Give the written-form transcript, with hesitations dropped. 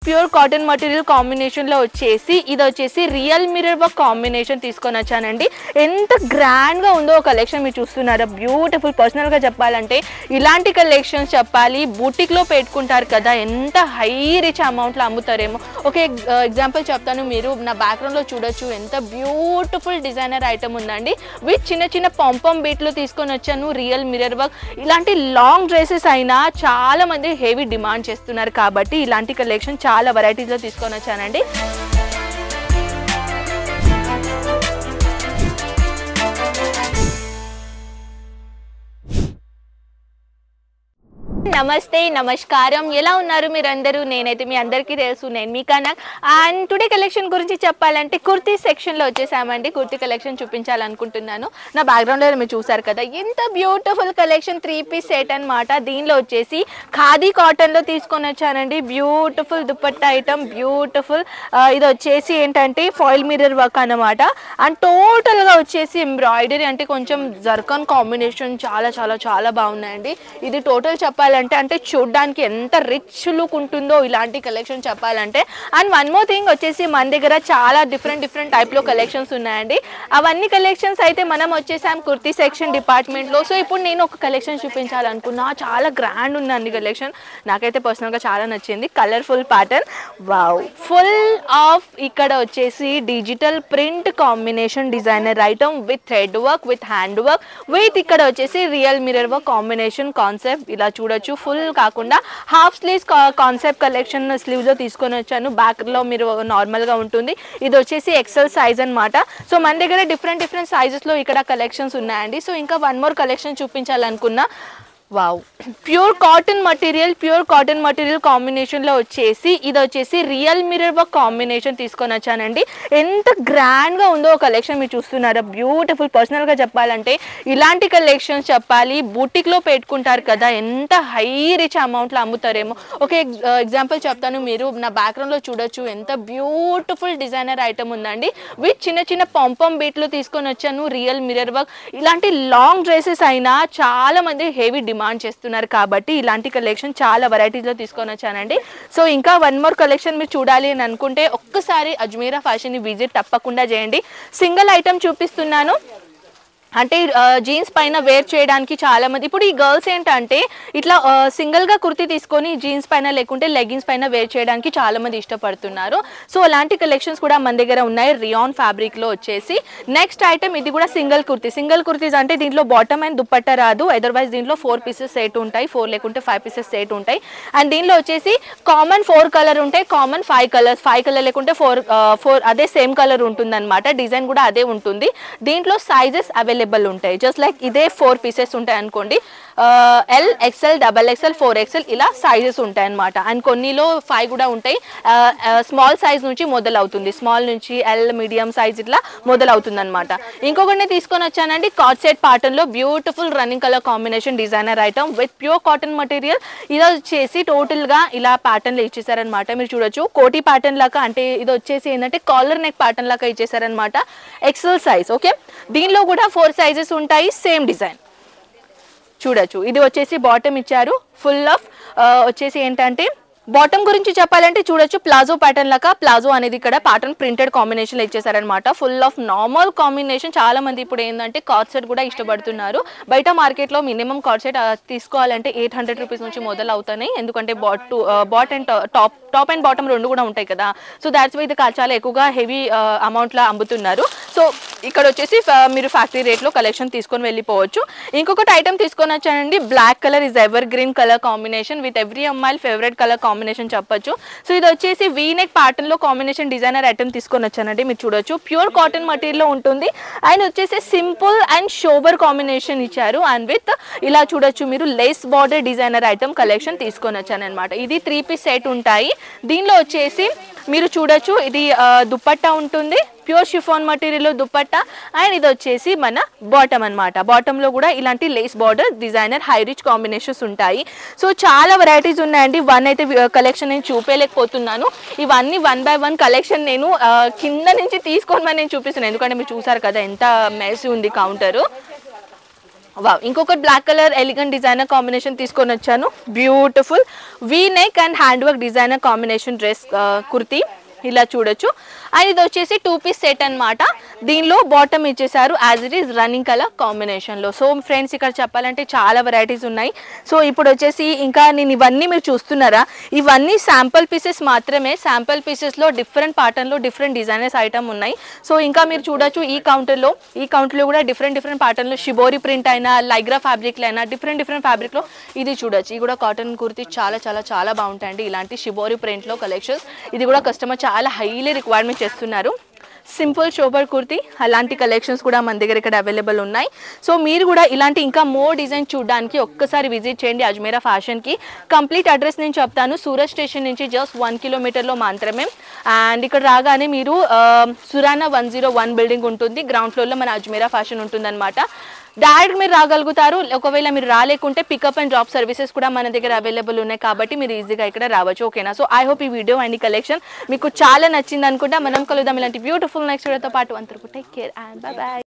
Pure cotton material కాంబినేషన్లో వచ్చేసి ఇది వచ్చేసి రియల్ మిర్రర్ వర్క్ కాంబినేషన్ తీసుకొని వచ్చానండి. ఎంత గ్రాండ్గా ఉందో కలెక్షన్ మీరు చూస్తున్నారా, బ్యూటిఫుల్. పర్సనల్గా చెప్పాలంటే ఇలాంటి కలెక్షన్స్ చెప్పాలి బూటిక్లో పెట్టుకుంటారు కదా, ఎంత హై రిచ్ అమౌంట్లో అమ్ముతారేమో. ఓకే, ఎగ్జాంపుల్ చెప్తాను, మీరు నా బ్యాక్గ్రౌండ్లో చూడొచ్చు ఎంత బ్యూటిఫుల్ డిజైనర్ ఐటమ్ ఉందండి. విత్ చిన్న చిన్న పంపం బీట్లు తీసుకొని వచ్చాను, రియల్ మిర్రర్ వర్క్. ఇలాంటి లాంగ్ డ్రెస్సెస్ అయినా చాలా మంది హెవీ డిమాండ్ చేస్తున్నారు కాబట్టి ఇలాంటి కలెక్షన్ చాలా వెరైటీస్లో తీసుకొని వచ్చానండి. నమస్తే, నమస్కారం. ఎలా ఉన్నారు మీరందరూ? నేనైతే మీ అందరికీ తెలుసు, నేను మీ కనక్. అండ్ టుడే కలెక్షన్ గురించి చెప్పాలంటే కుర్తీ సెక్షన్లో వచ్చేసామండి. కుర్తీ కలెక్షన్ చూపించాలనుకుంటున్నాను. నా బ్యాక్గ్రౌండ్లో మీరు చూసారు కదా ఎంత బ్యూటిఫుల్ కలెక్షన్, 3 పీస్ సెట్ అనమాట. దీనిలో వచ్చేసి ఖాదీ కాటన్లో తీసుకొని వచ్చానండి. Beautiful dupatta item, beautiful. ఇది వచ్చేసి ఏంటంటే ఫాయిల్ మిర్రర్ వర్క్ అనమాట. అండ్ టోటల్గా వచ్చేసి ఎంబ్రాయిడరీ, అంటే కొంచెం జర్కాన్ కాంబినేషన్ చాలా చాలా చాలా బాగున్నాయండి. ఇది టోటల్ చెప్పాలంటే అంటే చూడడానికి ఎంత రిచ్ లుక్ ఉంటుందో ఇలాంటి కలెక్షన్ చెప్పాలంటే. అండ్ వన్ మోర్ థింగ్ వచ్చేసి మన దగ్గర చాలా డిఫరెంట్ టైప్లో కలెక్షన్స్ ఉన్నాయండి. అవన్నీ కలెక్షన్స్ అయితే మనం వచ్చేసాం కుర్తీ సెక్షన్ డిపార్ట్మెంట్లో. సో ఇప్పుడు నేను ఒక కలెక్షన్ చూపించాలనుకున్నా, చాలా గ్రాండ్ ఉందండి కలెక్షన్. నాకైతే పర్సనల్గా చాలా నచ్చింది. Colourful pattern, wow, full of ఇక్కడ వచ్చేసి digital print combination designer item with thread work, with hand work, with ఇక్కడ వచ్చేసి real mirror work combination concept. ఇలా చూడొచ్చు, ఫుల్ కాకుండా హాఫ్ స్లీవ్స్ కాన్సెప్ట్ కలెక్షన్ స్లీవ్లో తీసుకొని వచ్చాను. బ్యాక్లో మీరు నార్మల్గా ఉంటుంది. ఇది వచ్చేసి ఎక్సెల్ సైజ్ అనమాట. సో మన దగ్గర డిఫరెంట్ సైజెస్లో ఇక్కడ కలెక్షన్స్ ఉన్నాయండి. సో ఇంకా వన్ మోర్ కలెక్షన్ చూపించాలనుకున్నా. వావ్, ప్యూర్ కాటన్ మటీరియల్ కాంబినేషన్లో వచ్చేసి ఇది వచ్చేసి రియల్ మిర్రర్ వర్క్ కాంబినేషన్ తీసుకొని వచ్చానండి. ఎంత గ్రాండ్గా ఉందో కలెక్షన్ మీరు చూస్తున్నారా, బ్యూటిఫుల్. పర్సనల్గా చెప్పాలంటే ఇలాంటి కలెక్షన్స్ చెప్పాలి బూటిక్లో పెట్టుకుంటారు కదా, ఎంత హై రిచ్ అమౌంట్లో అమ్ముతారేమో. ఓకే, ఎగ్జాంపుల్ చెప్తాను, మీరు నా బ్యాక్గ్రౌండ్లో చూడొచ్చు ఎంత బ్యూటిఫుల్ డిజైనర్ ఐటమ్ ఉందండి. విత్ చిన్న చిన్న పంపం బీట్లు తీసుకొని వచ్చాను, రియల్ మిర్రర్ వర్క్. ఇలాంటి లాంగ్ డ్రెస్సెస్ అయినా చాలా మంది హెవీ డిమాండ్ చేస్తున్నారు కాబట్టి ఇలాంటి కలెక్షన్ చాలా వెరైటీస్లో తీసుకొని వచ్చానండి. సో ఇంకా వన్ మోర్ కలెక్షన్ మీరు చూడాలి అని అనుకుంటే ఒక్కసారి అజ్మీరా ఫ్యాషన్ని విజిట్ తప్పకుండా చేయండి. సింగిల్ ఐటమ్ చూపిస్తున్నాను, అంటే జీన్స్ పైన వేర్ చేయడానికి చాలా మంది. ఇప్పుడు ఈ గర్ల్స్ ఏంటంటే ఇట్లా సింగిల్గా కుర్తీ తీసుకొని జీన్స్ పైన లేకుంటే లెగ్గిన్స్ పైన వేర్ చేయడానికి చాలా మంది ఇష్టపడుతున్నారు. సో అలాంటి కలెక్షన్స్ కూడా మన దగ్గర ఉన్నాయి. రియాన్ ఫ్యాబ్రిక్లో వచ్చేసి నెక్స్ట్ ఐటమ్, ఇది కూడా సింగిల్ కుర్తీస్ అంటే దీంట్లో బాటమ్ అండ్ దుపట్టా రాదు. అదర్వైజ్ దీంట్లో 4 పీసెస్ సెట్ ఉంటాయి, 4 లేకుంటే 5 పీసెస్ సెట్ ఉంటాయి. అండ్ దీనిలో వచ్చేసి కామన్ 4 కలర్ ఉంటాయి, కామన్ 5 కలర్ లేకుంటే 4 అదే సేమ్ కలర్ ఉంటుంది అనమాట. డిజైన్ కూడా అదే ఉంటుంది. దీంట్లో సైజెస్ అవైలబుల్ ఉంటాయి. జస్ట్ లైక్ ఇదే 4 పీసెస్ ఉంటాయి అనుకోండి. ఎల్, ఎక్స్ఎల్, XXL, 4XL ఇలా సైజెస్ ఉంటాయి అనమాట. అండ్ కొన్నిలో 5 కూడా ఉంటాయి. స్మాల్ సైజ్ నుంచి మొదలవుతుంది, స్మాల్ నుంచి ఎల్, మీడియం సైజ్ ఇట్లా మొదలవుతుంది అనమాట. ఇంకొకటి తీసుకొని వచ్చానండి, కార్డ్ సెట్ ప్యాటర్న్లో beautiful running colour combination designer item with pure cotton material. ఇది వచ్చేసి టోటల్గా ఇలా ప్యాటర్న్లో ఇచ్చేసారనమాట. మీరు చూడొచ్చు కోటీ ప్యాటర్న్ లాగా, అంటే ఇది వచ్చేసి ఏంటంటే కాలర్ నెక్ ప్యాటర్న్ లాగా ఇచ్చేసారనమాట. XL size. ఓకే, దీనిలో కూడా 4 సైజెస్ ఉంటాయి, సేమ్ డిజైన్ చూడొచ్చు. ఇది వచ్చేసి బాటమ్ ఇచ్చారు, ఫుల్ ఆఫ్ వచ్చేసి ఏంటంటే బాటమ్ గురించి చెప్పాలంటే చూడొచ్చు ప్లాజో ప్యాటర్న్ లాగా. ప్లాజో అనేది ఇక్కడ ప్యాటర్న్ ప్రింటెడ్ కాంబినేషన్లో ఇచ్చేసారనమాట. Full of normal combination. చాలా మంది ఇప్పుడు ఏంటంటే కార్డ్ సెట్ కూడా ఇష్టపడుతున్నారు. బయట మార్కెట్లో మినిమం కార్డ్ సెట్ తీసుకోవాలంటే 800 రూపీస్ నుంచి మొదలు అవుతాయి. ఎందుకంటే but and top and bottom రెండు కూడా ఉంటాయి కదా. సో దాట్స్ వై ఇది చాలా ఎక్కువగా హెవీ అమౌంట్లో అమ్ముతున్నారు. సో ఇక్కడ వచ్చేసి మీరు ఫ్యాక్టరీ రేట్లో కలెక్షన్ తీసుకొని వెళ్ళిపోవచ్చు. ఇంకొకటి ఐటమ్ తీసుకొని వచ్చానండి, black colour is evergreen colour combination with every అమ్మాయిల్ ఫేవరెట్ కలర్ కాంబినేషన్ చెప్పొచ్చు. సో ఇది వచ్చేసి వీ నెక్ ప్యాటర్న్ లో కాంబినేషన్ డిజైనర్ ఐటమ్ తీసుకొని వచ్చానండి. మీరు చూడొచ్చు ప్యూర్ కాటన్ మెటీరియల్ లో ఉంటుంది. అండ్ వచ్చేసి సింపుల్ అండ్ షోబర్ కాంబినేషన్ ఇచ్చారు. అండ్ విత్ ఇలా చూడొచ్చు మీరు lace border designer item collection తీసుకొని వచ్చాను అనమాట. ఇది 3 పీస్ సెట్ ఉంటాయి. దీనిలో వచ్చేసి మీరు చూడొచ్చు ఇది దుపట్టా ఉంటుంది, pure chiffon material dupatta. And ఇది వచ్చేసి మన బాటమ్ అనమాట. బాటంలో కూడా ఇలాంటి lace border designer high rich combinations ఉంటాయి. సో చాలా వెరైటీస్ ఉన్నాయండి. వన్ అయితే కలెక్షన్ నేను చూపేయలేకపోతున్నాను. ఇవన్నీ 1 by 1 కలెక్షన్ నేను కింద నుంచి తీసుకొని నేను చూపిస్తున్నాను. ఎందుకంటే మీరు చూసారు కదా ఎంత మెస్ ఉంది కౌంటరు. వావ్, ఇంకొకటి black colour elegant designer combination తీసుకొని వచ్చాను. Beautiful V neck and hand work designer combination dress kurti ఇలా చూడొచ్చు. అండ్ ఇది వచ్చేసి 2 పీస్ సెట్ అనమాట. దీనిలో బాటమ్ ఇచ్చేసారు as it is running colour కాంబినేషన్లో. సో ఫ్రెండ్స్ ఇక్కడ చెప్పాలంటే చాలా వెరైటీస్ ఉన్నాయి. సో ఇప్పుడు వచ్చేసి ఇంకా నేను ఇవన్నీ మీరు చూస్తున్నారా, ఇవన్నీ శాంపుల్ పీసెస్ మాత్రమే. శాంపుల్ పీసెస్లో డిఫరెంట్ ప్యాటర్న్లో డిఫరెంట్ డిజైనర్స్ ఐటమ్ ఉన్నాయి. సో ఇంకా మీరు చూడొచ్చు ఈ కౌంటర్లో కూడా డిఫరెంట్ ప్యాటర్న్లో షిబోరి ప్రింట్ అయినా లైగ్రా ఫ్యాబ్రిక్లో అయినా డిఫరెంట్ ఫ్యాబ్రిక్లో ఇది చూడొచ్చు. ఇది కూడా కాటన్ కుర్తీ చాలా చాలా చాలా బాగుంటాయండి. ఇలాంటి షిబోరి ప్రింట్లో కలెక్షన్స్. ఇది కూడా కస్టమర్ చాలా హైలీ రిక్వైర్మెంట్ చేస్తున్నారు. సింపుల్ షోబర్ కుర్తీ అలాంటి కలెక్షన్స్ కూడా మన దగ్గర ఇక్కడ అవైలబుల్ ఉన్నాయి. సో మీరు కూడా ఇలాంటి ఇంకా మోర్ డిజైన్ చూడడానికి ఒక్కసారి విజిట్ చేయండి అజ్మీరా ఫ్యాషన్కి. కంప్లీట్ అడ్రస్ నేను చెప్తాను. సూరత్ స్టేషన్ నుంచి జస్ట్ 1 కిలోమీటర్లో మాత్రమే. అండ్ ఇక్కడ రాగానే మీరు సురానా 101 బిల్డింగ్ ఉంటుంది. గ్రౌండ్ ఫ్లోర్లో మన అజ్మీరా ఫ్యాషన్ ఉంటుందన్నమాట. డైరెక్ట్ మీరు రాగలుగుతారు. ఒకవేళ మీరు రాలేకుంటే పికప్ అండ్ డ్రాప్ సర్వీసెస్ కూడా మన దగ్గర అవైలబుల్ ఉన్నాయి కాబట్టి మీరు ఈజీగా ఇక్కడ రావచ్చు. ఓకేనా? సో ఐ హోప్ ఈ వీడియో అండ్ ఈ కలెక్షన్ మీకు చాలా నచ్చింది అనుకుంటా. మనం కలుద్దాం ఇలాంటి బ్యూటిఫుల్ నెక్స్ట్ వీడియోతో పాటు. అందరికీ take care and by by.